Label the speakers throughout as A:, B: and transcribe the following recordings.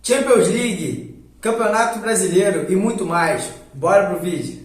A: Champions League, Campeonato Brasileiro e muito mais. Bora pro vídeo.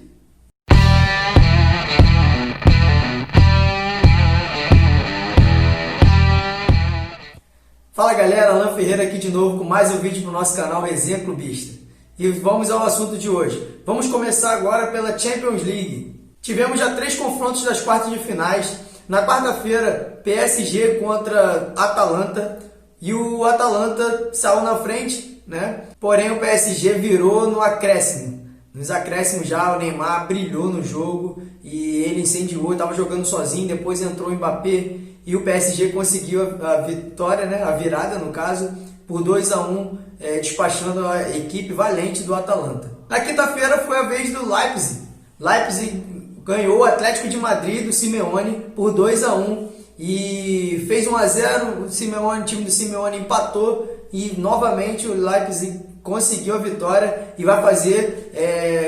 A: Fala galera, Alan Ferreira aqui de novo com mais um vídeo pro nosso canal Resenha Clubista. E vamos ao assunto de hoje. Vamos começar agora pela Champions League. Tivemos já 3 confrontos das quartas de finais. Na quarta-feira, PSG contra Atalanta. E o Atalanta saiu na frente, né? Porém o PSG virou no acréscimo. Nos acréscimos já o Neymar brilhou no jogo e ele incendiou, estava jogando sozinho, depois entrou o Mbappé e o PSG conseguiu a vitória, né? A virada no caso, por 2-1, despachando a equipe valente do Atalanta. Na quinta-feira foi a vez do Leipzig. Leipzig ganhou o Atlético de Madrid do Simeone por 2-1. E fez 1-0, o time do Simeone empatou e novamente o Leipzig conseguiu a vitória e vai fazer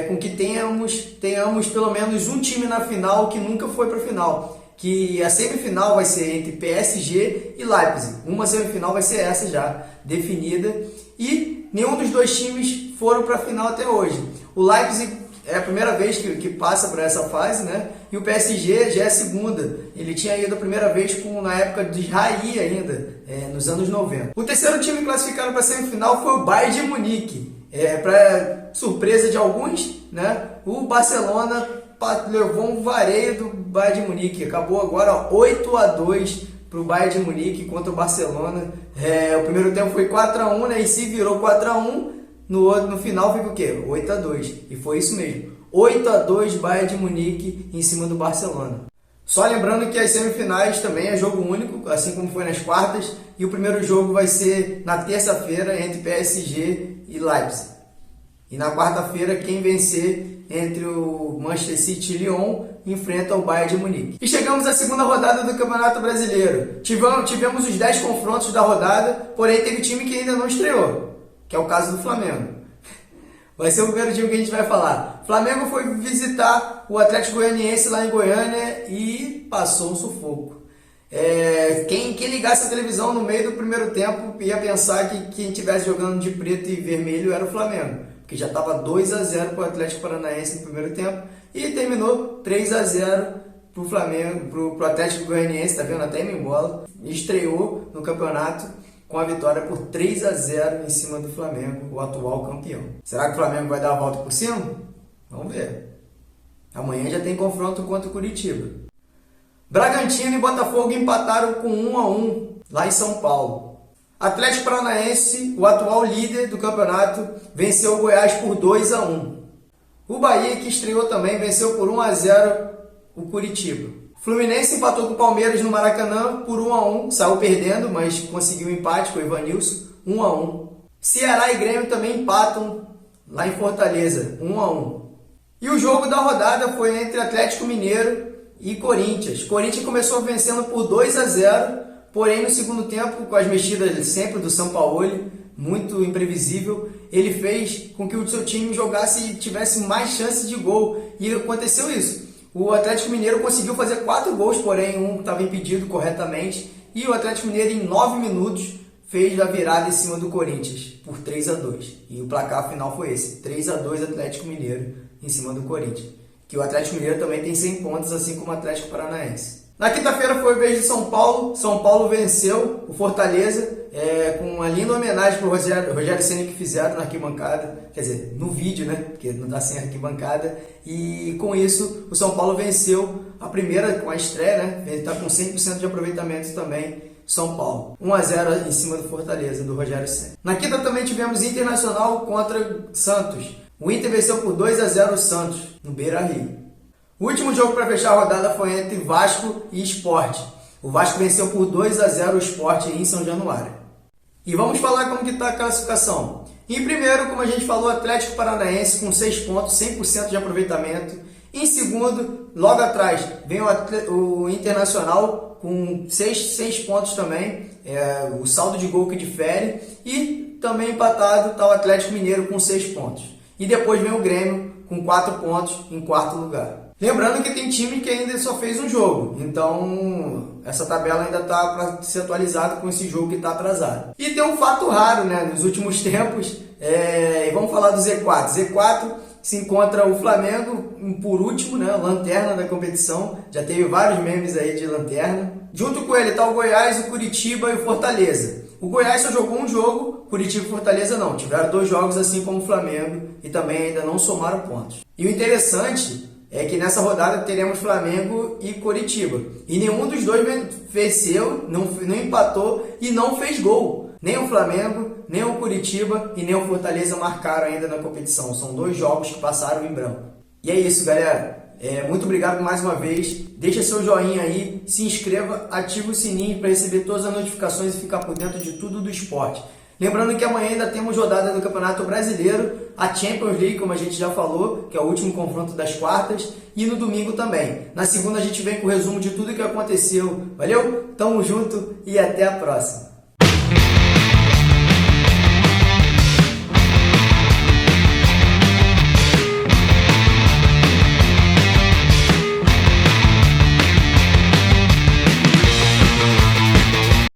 A: com que tenhamos pelo menos um time na final que nunca foi para a final. Que a semifinal vai ser entre PSG e Leipzig. Uma semifinal vai ser essa já, definida. E nenhum dos dois times foram para a final até hoje. O Leipzig é a primeira vez que passa por essa fase, né? E o PSG já é a segunda. Ele tinha ido a primeira vez na época de Raí ainda, nos anos 90. O terceiro time classificado para a semifinal foi o Bayern de Munique. Para surpresa de alguns, né? O Barcelona levou um vareio do Bayern de Munique. Acabou agora 8-2 para o Bayern de Munique contra o Barcelona. O primeiro tempo foi 4-1, né? E se virou 4-1. No final fica o quê? 8-2. E foi isso mesmo. 8-2 Bayern de Munique em cima do Barcelona. Só lembrando que as semifinais também é jogo único, assim como foi nas quartas. E o primeiro jogo vai ser na terça-feira entre PSG e Leipzig. E na quarta-feira quem vencer entre o Manchester City e Lyon enfrenta o Bayern de Munique. E chegamos à segunda rodada do Campeonato Brasileiro. Tivemos os 10 confrontos da rodada, porém teve time que ainda não estreou. Que é o caso do Flamengo. Vai ser o primeiro time que a gente vai falar. O Flamengo foi visitar o Atlético Goianiense lá em Goiânia e passou um sufoco. Quem ligasse a televisão no meio do primeiro tempo ia pensar que quem estivesse jogando de preto e vermelho era o Flamengo. Porque já estava 2-0 para o Atlético Paranaense no primeiro tempo e terminou 3-0 para o Flamengo, para o Atlético Goianiense, tá vendo? Até me embola. Estreou no campeonato com a vitória por 3-0 em cima do Flamengo, o atual campeão. Será que o Flamengo vai dar a volta por cima? Vamos ver. Amanhã já tem confronto contra o Curitiba. Bragantino e Botafogo empataram com 1-1 lá em São Paulo. Atlético Paranaense, o atual líder do campeonato, venceu o Goiás por 2-1. O Bahia, que estreou também, venceu por 1-0 o Curitiba. Fluminense empatou com o Palmeiras no Maracanã por 1-1, saiu perdendo, mas conseguiu um empate com o Evanilson, 1-1. Ceará e Grêmio também empatam lá em Fortaleza, 1-1. E o jogo da rodada foi entre Atlético Mineiro e Corinthians. Corinthians começou vencendo por 2-0, porém no segundo tempo, com as mexidas sempre do Sampaoli, muito imprevisível, ele fez com que o seu time jogasse e tivesse mais chances de gol. E aconteceu isso. O Atlético Mineiro conseguiu fazer 4 gols, porém um estava impedido corretamente. E o Atlético Mineiro, em 9 minutos, fez a virada em cima do Corinthians, por 3-2. E o placar final foi esse, 3-2 Atlético Mineiro em cima do Corinthians. Que o Atlético Mineiro também tem 100 pontos, assim como o Atlético Paranaense. Na quinta-feira foi a vez de São Paulo. São Paulo venceu o Fortaleza, com uma linda homenagem para o Rogério Ceni que fizeram na arquibancada, quer dizer, no vídeo, né? Porque não está sem arquibancada. E com isso, o São Paulo venceu a primeira com a estreia, né? Ele está com 100% de aproveitamento também, São Paulo. 1-0 em cima do Fortaleza, do Rogério Ceni. Na quinta também tivemos Internacional contra Santos. O Inter venceu por 2-0 o Santos, no Beira-Rio. O último jogo para fechar a rodada foi entre Vasco e Sport. O Vasco venceu por 2-0 o Sport em São Januário. E vamos falar como que está a classificação. Em primeiro, como a gente falou, Atlético Paranaense com 6 pontos, 100% de aproveitamento. Em segundo, logo atrás, vem o Internacional com 6 pontos também. O saldo de gol que difere. E também empatado está o Atlético Mineiro com 6 pontos. E depois vem o Grêmio com 4 pontos em quarto lugar. Lembrando que tem time que ainda só fez um jogo, então essa tabela ainda está para ser atualizada com esse jogo que está atrasado. E tem um fato raro, né, nos últimos tempos, vamos falar do Z4. Z4 se encontra o Flamengo por último, né, lanterna da competição, já teve vários memes aí de lanterna. Junto com ele está o Goiás, o Curitiba e o Fortaleza. O Goiás só jogou um jogo, Curitiba e Fortaleza não, tiveram 2 jogos assim como o Flamengo e também ainda não somaram pontos. E o interessante é que nessa rodada teremos Flamengo e Coritiba. E nenhum dos dois venceu, não empatou e não fez gol. Nem o Flamengo, nem o Coritiba e nem o Fortaleza marcaram ainda na competição. São 2 jogos que passaram em branco. E é isso, galera. Muito obrigado mais uma vez. Deixa seu joinha aí, se inscreva, ativa o sininho para receber todas as notificações e ficar por dentro de tudo do esporte. Lembrando que amanhã ainda temos rodada do Campeonato Brasileiro, a Champions League, como a gente já falou, que é o último confronto das quartas, e no domingo também. Na segunda a gente vem com o resumo de tudo que aconteceu. Valeu? Tamo junto e até a próxima!